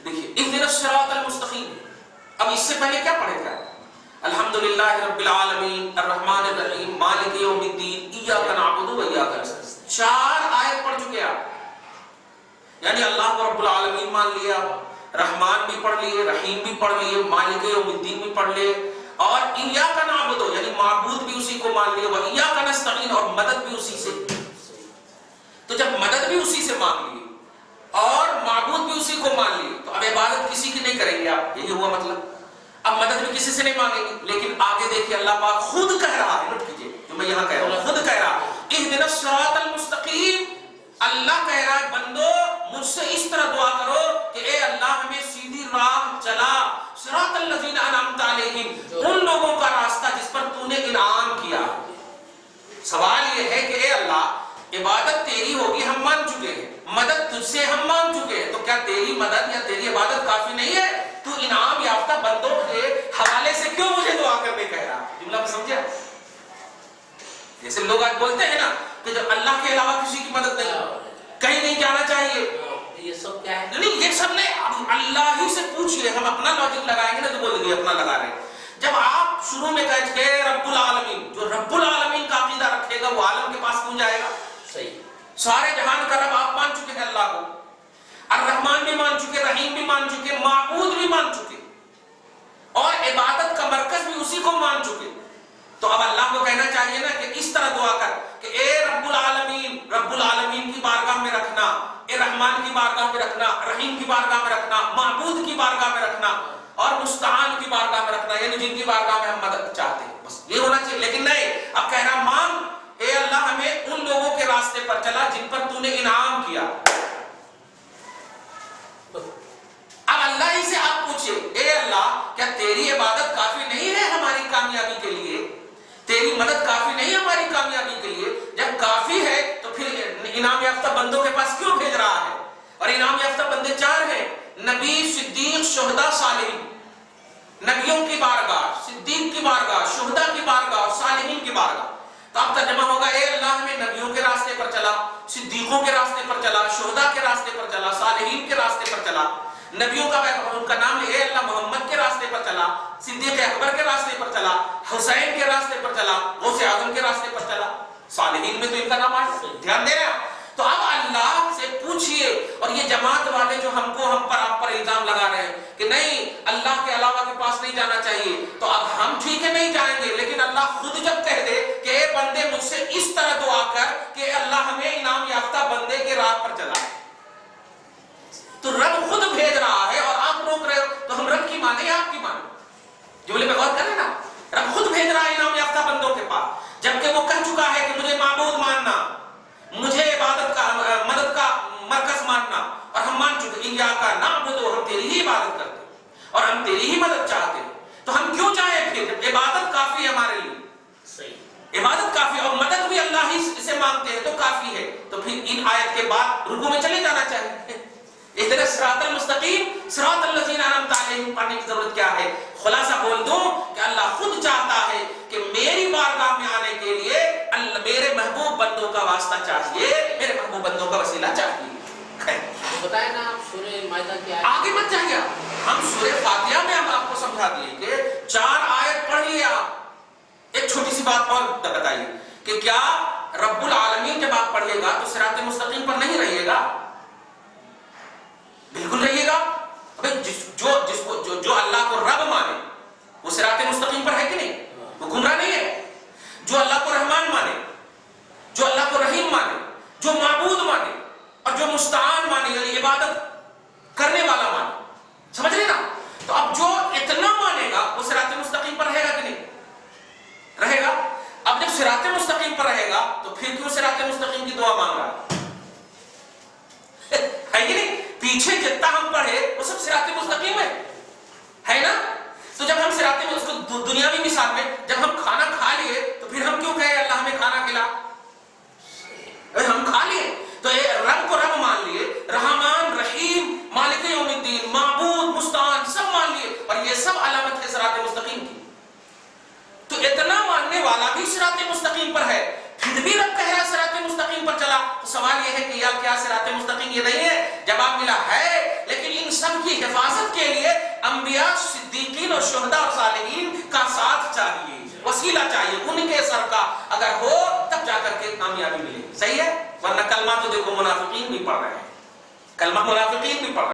دیکھیے اهدنا الصراط المستقیم، اب اس سے پہلے کیا پڑھے تھے؟ الحمدللہ رب العالمین الرحمن الرحیم مالک یوم الدین ایاک نعبد و ایاک نستعین، 4 آیت پڑھ چکے آپ، یعنی اللہ کو رب العالمین مان لیا، رحمان بھی پڑھ لیے، رحیم بھی پڑھ لیے، مالک یوم الدین بھی پڑھ لیے، اور ایاک نعبد یعنی معبود بھی اسی کو مان لیے، و ایاک نستعین اور مدد بھی اسی سے۔ تو جب مدد بھی اسی سے مانگ لیے اور معبود بھی اسی کو مان لیے تو اب عبادت کسی کی نہیں کریں گے آپ، یہی ہوا مطلب۔ اب مدد بھی کسی سے نہیں مانگیں گے، لیکن آگے دیکھیے اللہ پاک خود کہہ رہا ہے، نوٹ کیجئے جو میں یہاں کہہ رہا ہوں، خود کہہ رہا ہے اهدنا الصراط المستقیم، اللہ کہہ رہا ہے بندو مجھ سے اس طرح دعا کرو کہ اے اللہ ہمیں سیدھی راہ چلا، صراط الذین انعمت علیہم، ان لوگوں کا راستہ جس پر تو نے انعام کیا۔ سوال یہ ہے کہ اے اللہ عبادت تیری ہوگی، ہم مان چکے ہیں، مدد تجھ سے ہم مان چکے ہیں، تو کیا تیری مدد یا تیری عبادت کافی نہیں ہے؟ تو انعام یافتہ بندوں کے حوالے سے کیوں مجھے دعا کرنے کہہ رہا؟ جملہ میں سمجھا؟ جیسے لوگ آج بولتے ہیں نا کہ جب اللہ کے علاوہ کسی کی مدد نہیں، کہیں نہیں جانا چاہیے، یہ سب کیا ہے؟ نہیں یہ سب نہیں، اللہ ہی سے پوچھئے، ہم اپنا لاجک لگائیں گے نا تو بول دیں گے اپنا لگا رہے ہیں۔ جب آپ شروع میں کہتے ہیں رب العالمین، جو رب العالمین کا عقیدہ رکھے گا وہ عالم کے پاس کیوں جائے گا؟ صحیح، سارے جہان کا رب آپ مان چکے ہیں اللہ کو، الرحمن بھی مان چکے، رحیم بھی مان چکے، معبود بھی مان چکے، اور عبادت کا مرکز بھی اسی کو مان چکے، تو اب اللہ کو کہنا چاہیے نا کہ اس طرح دعا کر کہ اے رب العالمین کی بارگاہ میں رکھنا، اے رحمان کی بارگاہ میں رکھنا، رحیم کی بارگاہ میں رکھنا، معبود کی بارگاہ میں رکھنا، اور مستعان کی بارگاہ میں رکھنا، یعنی جن کی بارگاہ میں ہم مدد چاہتے ہیں، بس یہ ہونا چاہیے۔ لیکن نہیں، اب کہہ رہا مانگ اے اللہ ہمیں ان لوگوں کے راستے پر چلا جن پر تو نے انعام کیا۔ اب اللہ ہی سے آپ پوچھیں اے اللہ کیا تیری عبادت کافی نہیں ہے ہماری کامیابی کے لیے؟ تیری مدد کافی نہیں ہماری کامیابی کے لیے؟ جب کافی ہے تو پھر انعام یافتہ بندوں کے پاس کیوں بھیج رہا ہے؟ اور انعام یافتہ بندے 4 ہیں، نبی، صدیق، شہداء، صالحین۔ نبیوں کی بارگاہ، صدیق کی بارگاہ، شہداء کی بارگاہ، صالحین کی بارگاہ۔ تو اب ترجمہ ہوگا اے اللہ ہمیں نبیوں کے راستے پر چلا، صدیقوں کے راستے پر چلا، شہداء کے راستے پر چلا، صالحین کے راستے پر چلا، نبیوں کا ان کا نام اے اللہ محمد کے راستے پر چلا، صدیق اکبر کے راستے پر چلا، حسین کے راستے پر چلا، غوث اعظم کے راستے پر چلا، صالحین میں تو ان کا نام آیا، دھیان دے رہے ہیں۔ تو اب اللہ سے پوچھئے، اور یہ جماعت والے جو ہم پر آپ پر الزام لگا رہے ہیں کہ نہیں اللہ کے علاوہ کے پاس نہیں جانا چاہیے، تو اب ہم ٹھیک ہے نہیں جائیں گے، لیکن اللہ خود جب کہہ دے کہ اے بندے مجھ سے اس طرح دعا کر کہ اللہ ہمیں انعام یافتہ بندے کے راہ پر چلا، تو رب خود بھیج رہا ہے اور آپ روک رہے ہو، تو ہم رب کی مانیں یا آپ کی مانیں؟ جملے پہ غور کریں نا، رب خود بھیج رہا ہے انعام یافتہ بندوں کے پاس، جبکہ وہ کہہ چکا ہے کہ مجھے معبود ماننا، مجھے عبادت کا مدد کا مرکز ماننا، اور ہم مان چکے ایاک نعبد، ہم تیری ہی عبادت کرتے ہیں اور ہم تیری ہی مدد چاہتے ہیں، تو ہم کیوں چاہیں پھر جب عبادت کافی ہے ہمارے لیے؟ صحیح، عبادت کافی اور مدد بھی اللہ ہی سے مانگتے ہیں تو کافی ہے، تو پھر ان آیت کے بعد رکوع میں چلے جانا چاہیے۔ اهدنا الصراط المستقیم، صراط الذین انعمت علیہم پڑھنے کی ضرورت کیا ہے؟ خلاصہ بول دوں کہ اللہ خود چاہتا ہے کہ میری بارگاہ میں آنے کے لیے میرے محبوب بندوں کا واسطہ چاہیے، میرے محبوب بندوں کا وسیلہ چاہیے۔ بتائیں نا آپ سورہ مائدہ کی آیت، آگے مت جائیے، ہم سورہ فاتحہ میں ہم آپ کو سمجھا دیے کہ 4 آیت پڑھ لیے آپ۔ ایک چھوٹی سی بات اور بتائیے کہ کیا رب العالمین جب آپ پڑھیے گا تو صراط مستقیم پر نہیں رہیے گا؟ بالکل رہیے گا۔ جو اللہ کو رب مانے وہ صراط مستقیم پر ہے کہ نہیں؟ وہ گمراہ نہیں ہے۔ جو اللہ کو رحمان مانے، جو اللہ کو رحیم مانے، جو معبود مانے اور جو مستعان مانے، یعنی عبادت کرنے والا مانے، سمجھ رہے نا؟ تو اب جو اتنا مانے گا وہ صراط مستقیم پر رہے گا کہ نہیں؟ رہے گا۔ اب جب صراط مستقیم پر رہے گا تو پھر کیوں صراط مستقیم کی دعا مانگ رہا ہے کہ نہیں؟ پیچھے جتنا ہم پڑھے وہ سب صراط مستقیم ہے نا؟ تو جب ہم صراط میں اس کو دنیاوی مثال میں جب ہم کھانا کھا لیے تو پھر ہم کیوں کہے اللہ ہمیں کھانا کھلا؟ ہم کھا لیے تو رب کو رب مان لیے، رحمان، رحیم، مالک یوم الدین، معبود، مستعان سب مان لیے، اور یہ سب علامت ہے صراط مستقیم کی۔ تو اتنا ماننے والا بھی صراط مستقیم پر ہے، پھر بھی رب کہہ رہا صراط مستقیم پر چلا، تو سوال یہ ہے کہ یا کیا صراط مستقیم یہ نہیں ہے؟ جواب ملا ہے، لیکن ان سب کی حفاظت انبیاء، صدیقین اور شہداء اور صالحین کا ساتھ چاہیے، وسیلہ چاہیے، ان کے سر کا اگر ہو تب جا کر کے کامیابی ملے. صحیح ہے؟ ورنہ کلمہ تو دیکھو منافقین بھی پڑھ رہے ہیں، کلمہ منافقین بھی پڑھ رہے ہیں.